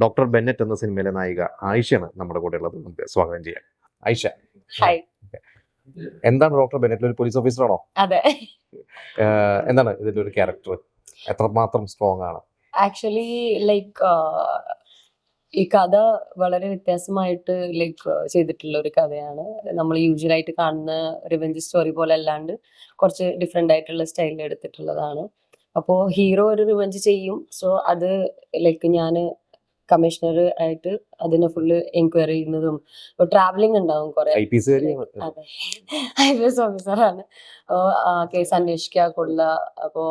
Doctor Bennett എന്ന സിനിമയിലെ നായിക ആയിഷയാണ് നമ്മുടെ കൂടെ ഉള്ളത്. നമുക്ക് സ്വാഗതം ചെയ്യാം. ആയിഷ, ഹായ്. എന്താണ് ഡോക്ടർ ബെന്നറ്റിൽ ഒരു പോലീസ് ഓഫീസറാണോ? അതെ. എന്താണ് ഇതിന്റെ ഒരു ക്യാരക്ടർ, എത്രമാത്രം സ്ട്രോങ് ആണ്? ആക്ച്വലി ലൈക്ക് ഈ കഥ വളരെ വ്യത്യാസമായിട്ട് ചെയ്തിട്ടുള്ള ഒരു കഥയാണ്. നമ്മൾ യൂഷ്വലായിട്ട് കാണുന്ന റിവെഞ്ച് സ്റ്റോറി പോലെ അല്ലാണ്ട് കുറച്ച് ഡിഫറെന്റ് ആയിട്ടുള്ള സ്റ്റൈലിൽ എടുത്തിട്ടുള്ളതാണ്. അപ്പോൾ ഹീറോ ഒരു റിവെഞ്ച് ചെയ്യും. സോ അത് ഞാൻ കമ്മീഷണർ ആയിട്ട് അതിനെ ഫുള്ള് എൻക്വയറി ചെയ്യുന്നതും ട്രാവലിംഗ് ഉണ്ടാവും കുറെ. അതെ, IPS ഓഫീസറാണ്. കേസ് അന്വേഷിക്കുക കൊള്ള. അപ്പോൾ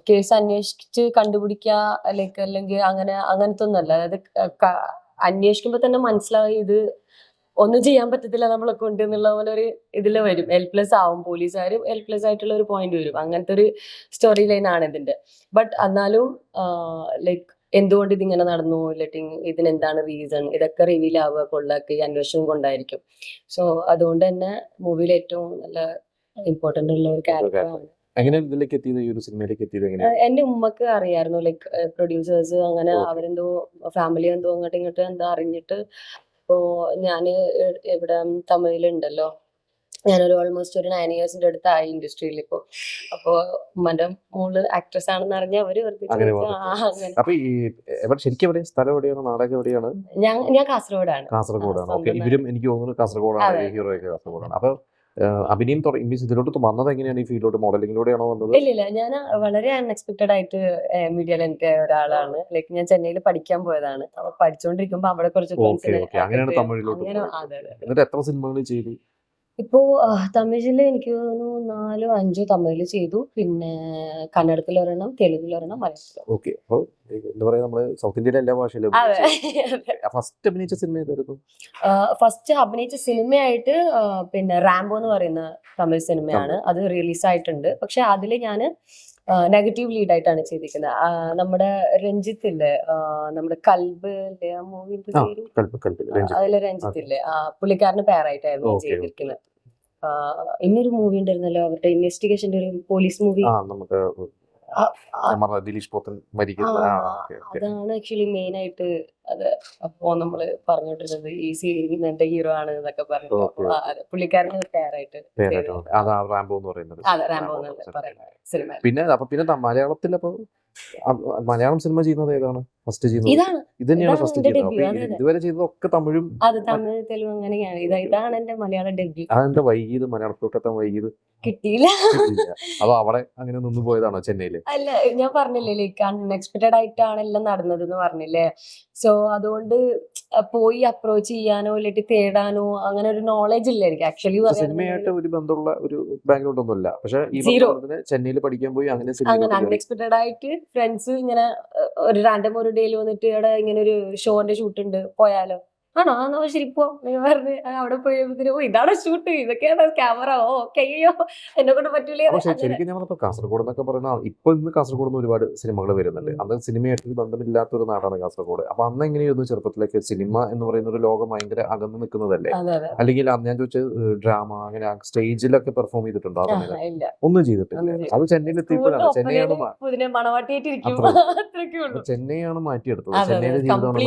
കേസ് അന്വേഷിച്ച് കണ്ടുപിടിക്കുക അല്ലെങ്കിൽ അങ്ങനത്തെ ഒന്നല്ല. അതായത് അന്വേഷിക്കുമ്പോ തന്നെ മനസ്സിലായി ഇത് ഒന്നും ചെയ്യാൻ പറ്റത്തില്ല നമ്മളെ കൊണ്ട് എന്നുള്ള പോലെ ഒരു ഇതില് വരും. ഹെൽപ്ലെസ് ആവും, പോലീസുകാരും ഹെൽപ്ലെസ് ആയിട്ടുള്ള ഒരു പോയിന്റ് വരും. അങ്ങനത്തെ ഒരു സ്റ്റോറി ലൈൻ ആണ് ഇതിന്റെ. ബട്ട് എന്നാലും എന്തുകൊണ്ട് ഇതിങ്ങനെ നടന്നു, ഇതിനെന്താണ് റീസൺ, ഇതൊക്കെ റിവീൽ ആവുക കൊള്ളക്ക് ഈ അന്വേഷണം കൊണ്ടായിരിക്കും. സോ അതുകൊണ്ട് തന്നെ മൂവിയിൽ ഏറ്റവും നല്ല ഇമ്പോർട്ടന്റ് ഉള്ള ഒരു ക്യാരക്ടറാണ്. എന്റെ ഉമ്മക്ക് അറിയായിരുന്നു, പ്രൊഡ്യൂസേഴ്സ് അങ്ങനെ അവരെന്തോ ഫാമിലി എന്തോ അങ്ങോട്ടും ഇങ്ങോട്ടും എന്തോ അറിഞ്ഞിട്ട്. ഇപ്പോ ഞാന് ഇവിടെ തമിഴിലുണ്ടല്ലോ, ഞാനൊരു ഓൾമോസ്റ്റ് ഒരു 9 years അടുത്തായി ഇൻഡസ്ട്രിയിൽ ഇപ്പോ. അപ്പോ ഉമ്മന്റെ മോള് ആക്ട്രസ് ആണെന്ന് അറിഞ്ഞ അവര് ഞാൻ കാസർഗോഡാണ്. എനിക്ക് തോന്നുന്നു കാസർഗോഡാണ്. അപ്പൊ അഭിനയം ഇതിലോട്ട് വന്നത് എങ്ങനെയാണ്? ഈ ഫീൽഡിലോട്ട് മോഡലിംഗിലൂടെയാണോ വന്നത്? ഇല്ല, ഞാൻ വളരെ അൺഎക്സ്പെക്ടഡ് ആയിട്ട് മീഡിയയിൽ എനിക്ക് ഒരാളാണ്. ഞാൻ ചെന്നൈയിൽ പഠിക്കാൻ പോയതാണ്. അപ്പൊ പഠിച്ചുകൊണ്ടിരിക്കുമ്പോ അവിടെ കുറച്ച് എത്ര സിനിമകൾ ചെയ്തു? ഇപ്പോ തമിഴില് എനിക്ക് തോന്നുന്നു 4 5 തമിഴില് ചെയ്തു. പിന്നെ കന്നഡത്തിൽ ഒരെണ്ണം, തെലുങ്കിൽ ഒരെണ്ണം, മലയാളത്തിൽ. ഓക്കെ. അപ്പൊ എന്താ പറയാ, നമ്മള് സൗത്ത് ഇന്ത്യയിലെ എല്ലാ ഭാഷയിലും ഫസ്റ്റ് അഭിനയിച്ച സിനിമ ഏതായിരുന്നു? ഫസ്റ്റ് അഭിനയിച്ച സിനിമയായിട്ട് പിന്നെ റാംബോ എന്ന് പറയുന്ന തമിഴ് സിനിമയാണ്. അത് റിലീസ് ആയിട്ടുണ്ട്. പക്ഷെ അതില് ഞാന് നെഗറ്റീവ് ലീഡ് ആയിട്ടാണ് ചെയ്തിരിക്കുന്നത്. നമ്മുടെ രഞ്ജിത്ത് ഇല്ലേ, നമ്മുടെ കൽബ് ഇല്ലേ, ആ മൂവിന്റെ പേര്, അതിലെ രഞ്ജിത്ത് ഇല്ലേ, പുള്ളിക്കാരന് പേരായിട്ടായിരുന്നു ചെയ്തിരിക്കുന്നത്. ഇന്നൊരു മൂവി ഉണ്ടായിരുന്നല്ലോ, അവരുടെ ഇൻവെസ്റ്റിഗേഷന്റെ ഒരു പോലീസ് മൂവി, അതാണ് ആക്ച്വലി മെയിൻ ആയിട്ട്. അത് അപ്പോ നമ്മള് പറഞ്ഞോണ്ടിരുന്നത് ഈ സീരിയൽ എന്റെ ഹീറോ ആണ് എന്നൊക്കെ പറഞ്ഞു. പുള്ളിക്കാരന് പേരായിട്ട്. അതെ, റാംബോ എന്ന് പറയുന്നത് സിനിമ. പിന്നെ മലയാളത്തിൽ അപ്പൊ മലയാളം സിനിമ ചെയ്യുന്നത് ഏതാണ്? ഫസ്റ്റ് ചെയ്യുന്നത് ഇത് തന്നെയാണ് ഫസ്റ്റ് ചെയ്യുന്നത്? ഇതുവരെ ചെയ്തതൊക്കെ തമിഴും? അത് തമിഴ്, തെലുങ്ക് അങ്ങനെയാണ്. ഇതാണ് എന്റെ മലയാളം ഡെബ്യൂ. അതെന്താ വൈകിയത്? മലയാളത്തിലോട്ട് വൈകിയത് കിട്ടിയില്ല. അതോ അവിടെ അങ്ങനെ നിന്ന് പോയതാണോ ചെന്നൈയില്? അല്ല, ഞാൻ പറഞ്ഞില്ലേ അൺഎക്സ്പെക്ടഡ് ആയിട്ടാണ് എല്ലാം നടന്നത് എന്ന് പറഞ്ഞില്ലേ. സോ അതുകൊണ്ട് പോയി അപ്രോച്ച് ചെയ്യാനോ തേടാനോ അങ്ങനെ ഒരു നോളജ് ഇല്ല എനിക്ക്. ആക്ച്വലി സിനിമയായിട്ട് ഒരു ബന്ധമുള്ള ഒരു ബാക്ക്ഗ്രൗണ്ട് ഒന്നുമില്ല. പക്ഷെ ചെന്നൈയിൽ പഠിക്കാൻ പോയി അങ്ങനെ അൺഎക്സ്പെക്ടഡ് ആയിട്ട് ഫ്രണ്ട്സ് ഇങ്ങനെ ഒരു റാൻഡം ഒരു ഡേയിൽ വന്നിട്ട് ഇവിടെ ഇങ്ങനെ ഒരു ഷോന്റെ ഷൂട്ട് ഉണ്ട്, പോയാലോ? ആണോ, എന്നാ ശരി പോ പറഞ്ഞ് അവിടെ പോയപ്പോ ഇതാണ് ഷൂട്ട്, ഇതൊക്കെയാണ് ക്യാമറ. ഓക്കെ, അയ്യോ എന്നെ കൊണ്ട് പറ്റൂലേ. ശരിക്കും ഞങ്ങളിപ്പോ കാസർഗോഡ് എന്നൊക്കെ പറയുന്ന ഇപ്പൊ ഇന്ന് കാസർഗോഡ് നിന്ന് ഒരുപാട് സിനിമകൾ വരുന്നുണ്ട്. അന്ന് സിനിമയായിട്ട് ബന്ധമില്ലാത്ത ഒരു നാടാണ് കാസർഗോഡ്. അപ്പൊ അന്ന് എങ്ങനെയായിരുന്നു ചെറുപ്പത്തിലേക്ക് സിനിമ എന്ന് പറയുന്ന ഒരു ലോകം ഭയങ്കര അകന്ന് നിൽക്കുന്നതല്ലേ? അല്ലെങ്കിൽ അന്ന് ഞാൻ ചോദിച്ചത് ഡ്രാമ അങ്ങനെ സ്റ്റേജിലൊക്കെ പെർഫോം ചെയ്തിട്ടുണ്ടോ? ഒന്നും ചെയ്തിട്ടില്ല. അത് ചെന്നൈയിൽ എത്തിയപ്പോഴാണ് ചെന്നൈയാണ് മാറ്റിയെടുത്തത്. ചെന്നൈയിലെ ജീവിതമാണ്.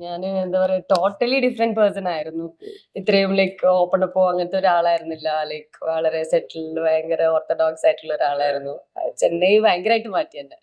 ഞാൻ എന്താ പറയാ, ടോട്ടലി ഡിഫറെന്റ് പേഴ്സൺ ആയിരുന്നു. ഇത്രയും ഓപ്പൺ അപ്പോ അങ്ങനത്തെ ഒരാളായിരുന്നില്ല. വളരെ സെറ്റിൽഡ്, ഭയങ്കര ഓർത്തഡോക്സ് ആയിട്ടുള്ള ഒരാളായിരുന്നു. ചെന്നൈ ഭയങ്കരമായിട്ട് മാറ്റി എന്നെ.